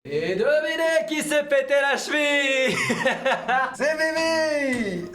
Et devinez qui s'est pété la cheville. C'est Mimi.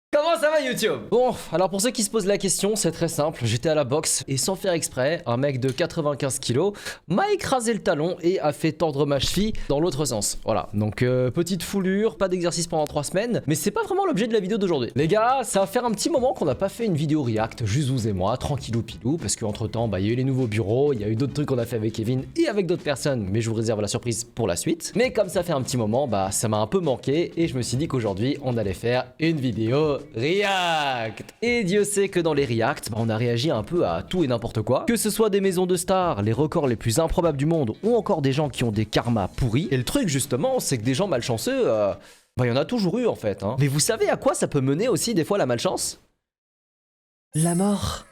Comment ça va YouTube? Bon, alors pour ceux qui se posent la question, c'est très simple, j'étais à la boxe et sans faire exprès, un mec de 95 kilos m'a écrasé le talon et a fait tordre ma cheville dans l'autre sens. Voilà, donc petite foulure, pas d'exercice pendant 3 semaines, mais c'est pas vraiment l'objet de la vidéo d'aujourd'hui. Les gars, ça va faire un petit moment qu'on n'a pas fait une vidéo react, juste vous et moi, tranquillou pilou, parce qu'entre temps, il y a eu les nouveaux bureaux, il y a eu d'autres trucs qu'on a fait avec Kevin et avec d'autres personnes, mais je vous réserve la surprise pour la suite. Mais comme ça fait un petit moment, ça m'a un peu manqué et je me suis dit qu'aujourd'hui, on allait faire une vidéo React. Et Dieu sait que dans les React, on a réagi un peu à tout et n'importe quoi. Que ce soit des maisons de stars, les records les plus improbables du monde, ou encore des gens qui ont des karmas pourris. Et le truc justement, c'est que des gens malchanceux, il y en a toujours eu en fait. Mais vous savez à quoi ça peut mener aussi des fois la malchance? La mort.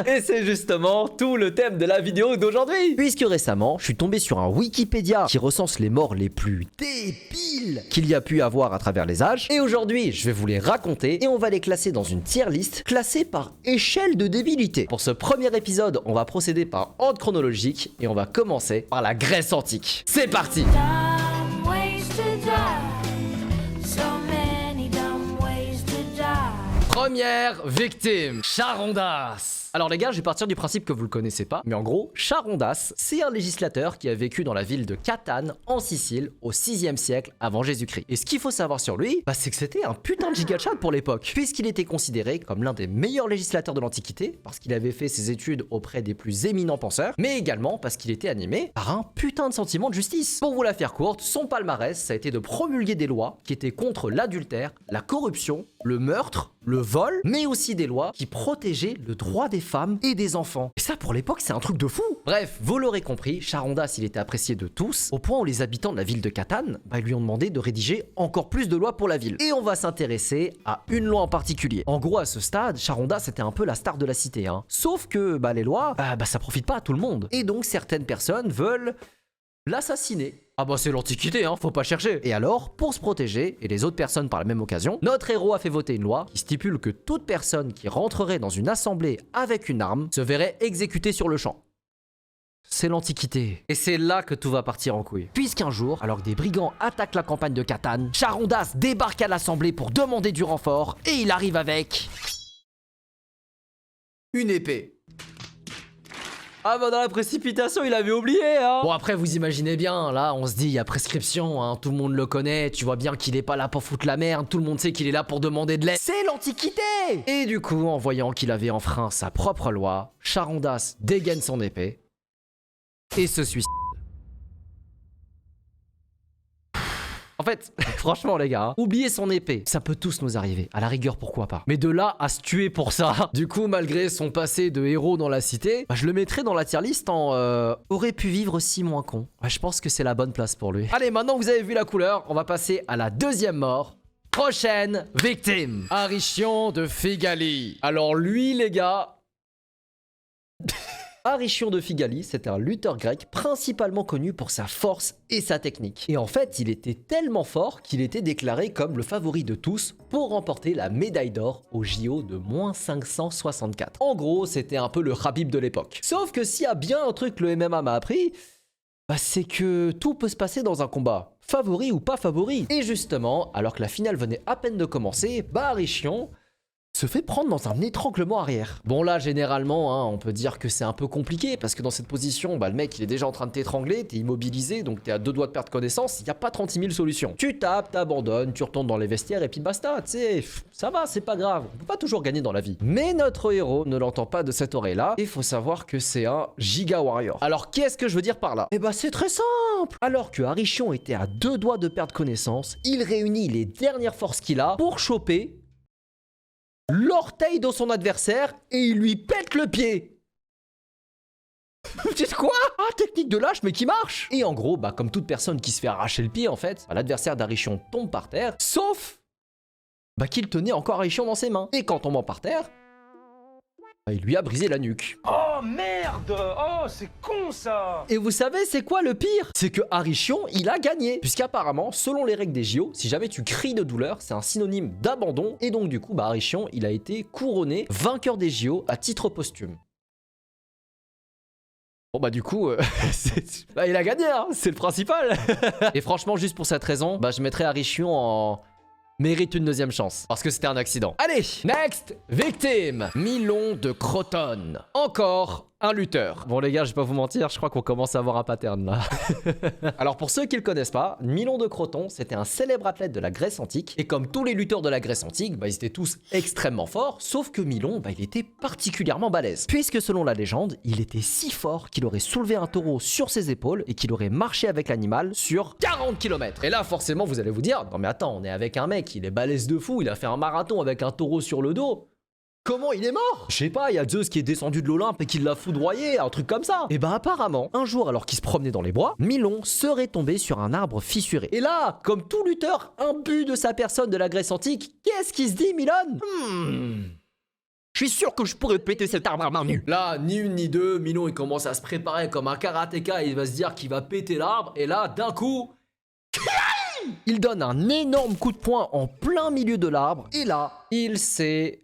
Et c'est justement tout le thème de la vidéo d'aujourd'hui. Puisque récemment, je suis tombé sur un Wikipédia qui recense les morts les plus débiles qu'il y a pu avoir à travers les âges. Et aujourd'hui, je vais vous les raconter et on va les classer dans une tier list classée par échelle de débilité. Pour ce premier épisode, on va procéder par ordre chronologique et on va commencer par la Grèce antique. C'est parti! Première victime, Charondas. Alors les gars, je vais partir du principe que vous le connaissez pas, mais en gros, Charondas, c'est un législateur qui a vécu dans la ville de Catane, en Sicile, au 6e siècle avant Jésus-Christ. Et ce qu'il faut savoir sur lui, c'est que c'était un putain de gigachad pour l'époque, puisqu'il était considéré comme l'un des meilleurs législateurs de l'Antiquité, parce qu'il avait fait ses études auprès des plus éminents penseurs, mais également parce qu'il était animé par un putain de sentiment de justice. Pour vous la faire courte, son palmarès, ça a été de promulguer des lois qui étaient contre l'adultère, la corruption, le meurtre, le vol, mais aussi des lois qui protégeaient le droit des femmes et des enfants. Et ça, pour l'époque, c'est un truc de fou. Bref, vous l'aurez compris, Charondas, il était apprécié de tous, au point où les habitants de la ville de Catane, ils lui ont demandé de rédiger encore plus de lois pour la ville. Et on va s'intéresser à une loi en particulier. En gros, à ce stade, Charondas était un peu la star de la cité. Sauf que les lois, ça profite pas à tout le monde. Et donc, certaines personnes veulent l'assassiner. C'est l'Antiquité, faut pas chercher. Et alors, pour se protéger, et les autres personnes par la même occasion, notre héros a fait voter une loi qui stipule que toute personne qui rentrerait dans une assemblée avec une arme se verrait exécutée sur le champ. C'est l'Antiquité. Et c'est là que tout va partir en couille. Puisqu'un jour, alors que des brigands attaquent la campagne de Catane, Charondas débarque à l'assemblée pour demander du renfort, et il arrive avec une épée. Dans la précipitation, il avait oublié, Bon, après, vous imaginez bien, là, on se dit, il y a prescription, tout le monde le connaît, tu vois bien qu'il est pas là pour foutre la merde, tout le monde sait qu'il est là pour demander de l'aide. C'est l'Antiquité! Et du coup, en voyant qu'il avait enfreint sa propre loi, Charondas dégaine son épée et se suicide. En fait, franchement les gars, oubliez son épée, ça peut tous nous arriver, à la rigueur pourquoi pas. Mais de là à se tuer pour ça, du coup malgré son passé de héros dans la cité, je le mettrais dans la tier list en aurait pu vivre aussi moins con. Je pense que c'est la bonne place pour lui. Allez, maintenant que vous avez vu la couleur, on va passer à la deuxième mort. Prochaine victime, Aristion de Figali. Alors lui les gars... Aristion de Figali, c'était un lutteur grec principalement connu pour sa force et sa technique. Et en fait, il était tellement fort qu'il était déclaré comme le favori de tous pour remporter la médaille d'or au JO de -564. En gros, c'était un peu le Khabib de l'époque. Sauf que s'il y a bien un truc que le MMA m'a appris, c'est que tout peut se passer dans un combat, favori ou pas favori. Et justement, alors que la finale venait à peine de commencer, Aristion se fait prendre dans un étranglement arrière. Bon là, généralement, on peut dire que c'est un peu compliqué, parce que dans cette position, le mec, il est déjà en train de t'étrangler, t'es immobilisé, donc t'es à 2 doigts de perdre connaissance, il n'y a pas 36 000 solutions. Tu tapes, t'abandonnes, tu retournes dans les vestiaires, et puis basta, tu sais, ça va, c'est pas grave, on peut pas toujours gagner dans la vie. Mais notre héros ne l'entend pas de cette oreille-là, et faut savoir que c'est un giga warrior. Alors, qu'est-ce que je veux dire par là? C'est très simple. Alors que Aristion était à 2 doigts de perdre connaissance, il réunit les dernières forces qu'il a pour choper l'orteil de son adversaire et il lui pète le pied. Vous dites quoi? Technique de lâche mais qui marche. Et en gros, comme toute personne qui se fait arracher le pied en fait, l'adversaire d'Aristion tombe par terre, sauf qu'il tenait encore Aristion dans ses mains. Et quand tombant par terre, il lui a brisé la nuque. Oh merde! Oh, c'est con ça! Et vous savez c'est quoi le pire? C'est que Aristion, il a gagné. Puisqu'apparemment, selon les règles des JO, si jamais tu cries de douleur, c'est un synonyme d'abandon. Et donc du coup, Aristion, il a été couronné vainqueur des JO à titre posthume. Bon bah du coup, bah, il a gagné, hein, c'est le principal. Et franchement, juste pour cette raison, bah je mettrais Arichion en... mérite une deuxième chance. Parce que c'était un accident. Allez, next victime. Milon de Croton. Encore un lutteur. Bon les gars, je vais pas vous mentir, je crois qu'on commence à avoir un pattern là. Alors pour ceux qui le connaissent pas, Milon de Croton, c'était un célèbre athlète de la Grèce antique. Et comme tous les lutteurs de la Grèce antique, bah, ils étaient tous extrêmement forts. Sauf que Milon, bah, il était particulièrement balèze. Puisque selon la légende, il était si fort qu'il aurait soulevé un taureau sur ses épaules et qu'il aurait marché avec l'animal sur 40 km. Et là forcément vous allez vous dire, non mais attends, on est avec un mec, il est balèze de fou, il a fait un marathon avec un taureau sur le dos. Comment il est mort? Je sais pas, il y a Zeus qui est descendu de l'Olympe et qui l'a foudroyé, un truc comme ça. Et ben apparemment, un jour alors qu'il se promenait dans les bois, Milon serait tombé sur un arbre fissuré. Et là, comme tout lutteur imbu de sa personne de la Grèce antique, qu'est-ce qu'il se dit, Milon? Je suis sûr que je pourrais péter cet arbre à main nue. Là, ni une ni deux, Milon il commence à se préparer comme un karatéka et il va se dire qu'il va péter l'arbre. Et là, d'un coup... il donne un énorme coup de poing en plein milieu de l'arbre. Et là, il s'est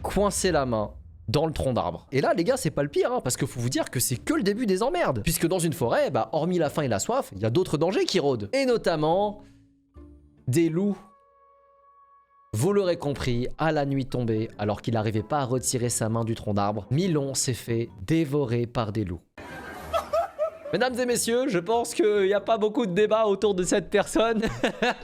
coincé la main dans le tronc d'arbre. Et là, les gars, c'est pas le pire, hein, parce qu'il faut vous dire que c'est que le début des emmerdes. Puisque dans une forêt, bah, hormis la faim et la soif, il y a d'autres dangers qui rôdent. Et notamment, des loups. Vous l'aurez compris, à la nuit tombée, alors qu'il n'arrivait pas à retirer sa main du tronc d'arbre, Milon s'est fait dévorer par des loups. Mesdames et messieurs, je pense qu'il n'y a pas beaucoup de débat autour de cette personne.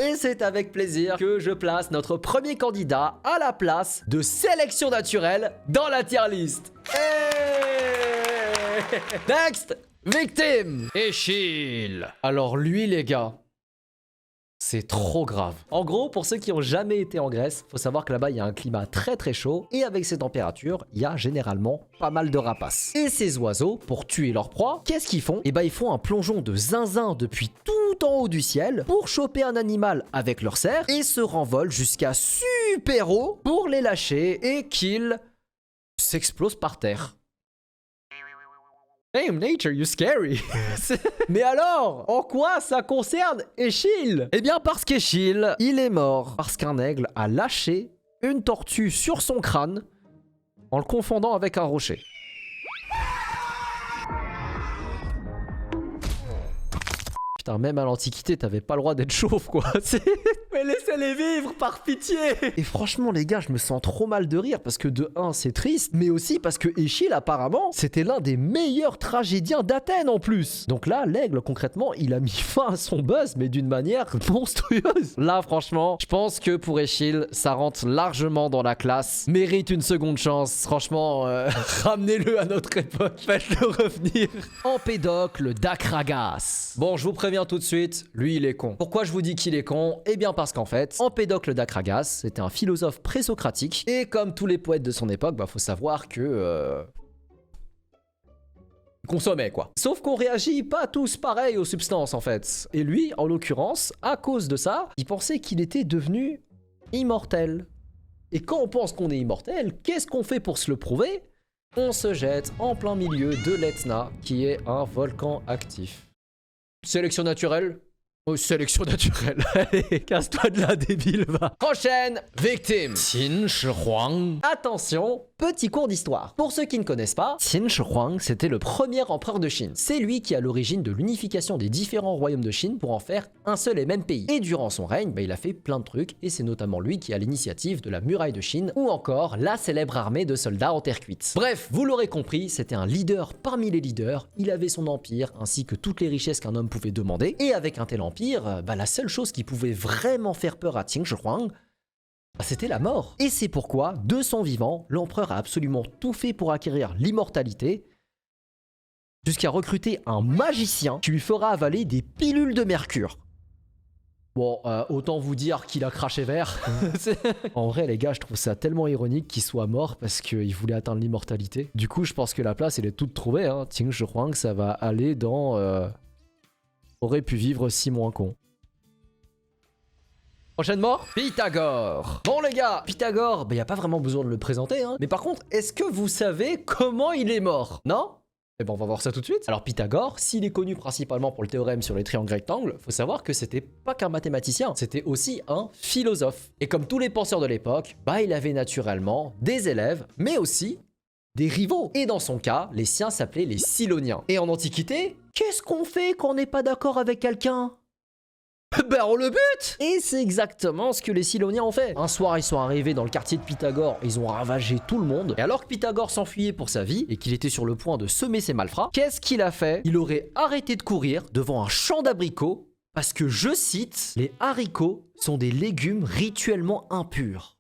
Et c'est avec plaisir que je place notre premier candidat à la place de sélection naturelle dans la tier list. Hey next, victime, Échille. Alors lui, les gars, c'est trop grave. En gros, pour ceux qui ont jamais été en Grèce, faut savoir que là-bas, il y a un climat très très chaud et avec ces températures, il y a généralement pas mal de rapaces. Et ces oiseaux, pour tuer leur proie, qu'est-ce qu'ils font? Eh ben, ils font un plongeon de zinzin depuis tout en haut du ciel pour choper un animal avec leur serre et se renvolent jusqu'à super haut pour les lâcher et qu'ils s'explosent par terre. Damn nature, you scary. Mais alors, en quoi ça concerne Échille? Eh bien parce qu'Échille, il est mort parce qu'un aigle a lâché une tortue sur son crâne en le confondant avec un rocher. Putain, même à l'Antiquité, t'avais pas le droit d'être chauve, quoi. Mais laissez-les vivre, par pitié. Et franchement, les gars, je me sens trop mal de rire parce que de un, c'est triste, mais aussi parce que Échille, apparemment, c'était l'un des meilleurs tragédiens d'Athènes en plus. Donc là, l'aigle, concrètement, il a mis fin à son buzz, mais d'une manière monstrueuse. Là, franchement, je pense que pour Échille, ça rentre largement dans la classe. Mérite une seconde chance. Franchement, ramenez-le à notre époque. Faites-le revenir. Empédocle d'Acragas. Bon, je vous préviens tout de suite, lui il est con. Pourquoi je vous dis qu'il est con? Eh bien parce qu'en fait, Empédocle d'Acragas, c'était un philosophe présocratique, et comme tous les poètes de son époque, bah faut savoir que... consommait quoi. Sauf qu'on réagit pas tous pareil aux substances en fait. Et lui, en l'occurrence, à cause de ça, il pensait qu'il était devenu immortel. Et quand on pense qu'on est immortel, qu'est-ce qu'on fait pour se le prouver? On se jette en plein milieu de l'Etna, qui est un volcan actif. Sélection naturelle? Oh, sélection naturelle. Allez, casse-toi de là, débile, va. Prochaine victime. Qin Shi Huang. Attention, petit cours d'histoire. Pour ceux qui ne connaissent pas, Qin Shi Huang, c'était le premier empereur de Chine. C'est lui qui est à l'origine de l'unification des différents royaumes de Chine pour en faire un seul et même pays. Et durant son règne, bah, il a fait plein de trucs, et c'est notamment lui qui a l'initiative de la muraille de Chine, ou encore la célèbre armée de soldats en terre cuite. Bref, vous l'aurez compris, c'était un leader parmi les leaders, il avait son empire, ainsi que toutes les richesses qu'un homme pouvait demander, et avec un tel empire, bah, la seule chose qui pouvait vraiment faire peur à Qin Shi Huang, bah, c'était la mort. Et c'est pourquoi, de son vivant, l'empereur a absolument tout fait pour acquérir l'immortalité, jusqu'à recruter un magicien qui lui fera avaler des pilules de mercure. Bon, autant vous dire qu'il a craché vert. En vrai, les gars, je trouve ça tellement ironique qu'il soit mort parce qu'il voulait atteindre l'immortalité. Du coup, je pense que la place, elle est toute trouvée. Hein. Qin Shi Huang, ça va aller dans... aurait pu vivre 6 mois con. Prochaine mort, Pythagore. Bon les gars, Pythagore, bah, y a pas vraiment besoin de le présenter, hein. Mais par contre, est-ce que vous savez comment il est mort? Non? Eh ben on va voir ça tout de suite. Alors Pythagore, s'il est connu principalement pour le théorème sur les triangles rectangles, faut savoir que c'était pas qu'un mathématicien, c'était aussi un philosophe. Et comme tous les penseurs de l'époque, bah il avait naturellement des élèves, mais aussi des rivaux. Et dans son cas, les siens s'appelaient les Siloniens. Et en Antiquité, qu'est-ce qu'on fait quand on n'est pas d'accord avec quelqu'un ? Ben on le bute! Et c'est exactement ce que les Siloniens ont fait. Un soir, ils sont arrivés dans le quartier de Pythagore, ils ont ravagé tout le monde. Et alors que Pythagore s'enfuyait pour sa vie et qu'il était sur le point de semer ses malfrats, qu'est-ce qu'il a fait? Il aurait arrêté de courir devant un champ d'abricots parce que, je cite, les haricots sont des légumes rituellement impurs.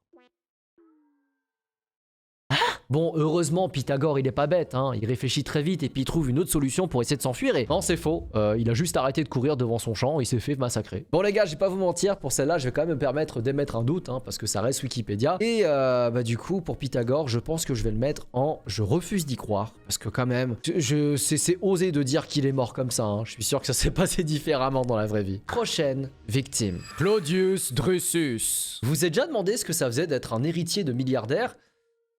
Bon, heureusement, Pythagore, il est pas bête, hein. Il réfléchit très vite et puis il trouve une autre solution pour essayer de s'enfuir. Et non, c'est faux. Il a juste arrêté de courir devant son champ et il s'est fait massacrer. Bon, les gars, je vais pas vous mentir. Pour celle-là, je vais quand même me permettre d'émettre un doute, hein, parce que ça reste Wikipédia. Et bah, du coup, pour Pythagore, je pense que je vais le mettre en je refuse d'y croire. Parce que, quand même, c'est osé de dire qu'il est mort comme ça. Hein. Je suis sûr que ça s'est passé différemment dans la vraie vie. Prochaine victime: Claudius Drusus. Vous vous êtes déjà demandé ce que ça faisait d'être un héritier de milliardaire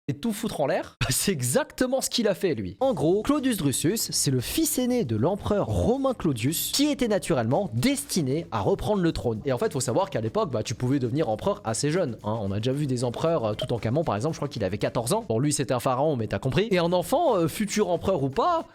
et tout foutre en l'air? C'est exactement ce qu'il a fait, lui. En gros, Claudius Drusus, c'est le fils aîné de l'empereur Romain Claudius, qui était naturellement destiné à reprendre le trône. Et en fait, faut savoir qu'à l'époque, bah, tu pouvais devenir empereur assez jeune. Hein. On a déjà vu des empereurs, Toutankhamon par exemple, je crois qu'il avait 14 ans. Bon, lui, c'était un pharaon, mais t'as compris. Et un enfant, futur empereur ou pas,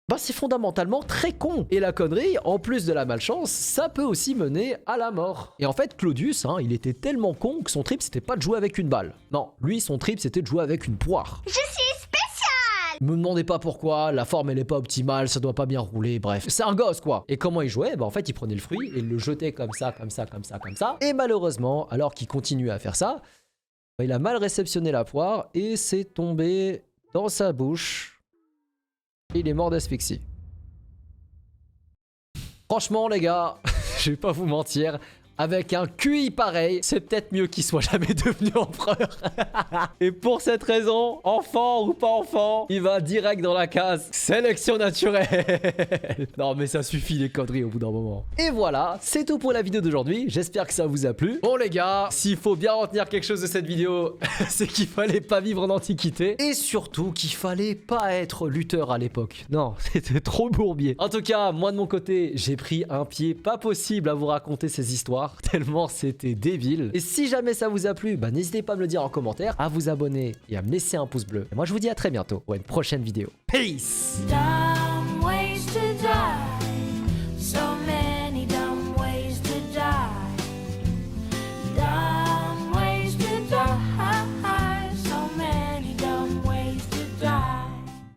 bah c'est fondamentalement très con. Et la connerie, en plus de la malchance, ça peut aussi mener à la mort. Et en fait, Claudius, hein, il était tellement con que son trip, c'était pas de jouer avec une balle. Non, lui, son trip, c'était de jouer avec une poire. Je suis spécial! Me demandez pas pourquoi, la forme, elle est pas optimale, ça doit pas bien rouler, bref. C'est un gosse, quoi. Et comment il jouait? Bah en fait, il prenait le fruit et il le jetait comme ça, comme ça, comme ça, comme ça. Et malheureusement, alors qu'il continuait à faire ça, bah, il a mal réceptionné la poire et c'est tombé dans sa bouche. Il est mort d'asphyxie. Franchement, les gars, je vais pas vous mentir, avec un QI pareil, c'est peut-être mieux qu'il soit jamais devenu empereur. Et pour cette raison, enfant ou pas enfant, il va direct dans la case sélection naturelle. Non mais ça suffit les conneries au bout d'un moment. Et voilà, c'est tout pour la vidéo d'aujourd'hui. J'espère que ça vous a plu. Bon les gars, s'il faut bien retenir quelque chose de cette vidéo, c'est qu'il fallait pas vivre en Antiquité. Et surtout qu'il fallait pas être lutteur à l'époque. Non, c'était trop bourbier. En tout cas, moi de mon côté, j'ai pris un pied pas possible à vous raconter ces histoires. Tellement c'était débile. Et si jamais ça vous a plu, bah n'hésitez pas à me le dire en commentaire, à vous abonner et à me laisser un pouce bleu. Et moi je vous dis à très bientôt pour une prochaine vidéo. Peace!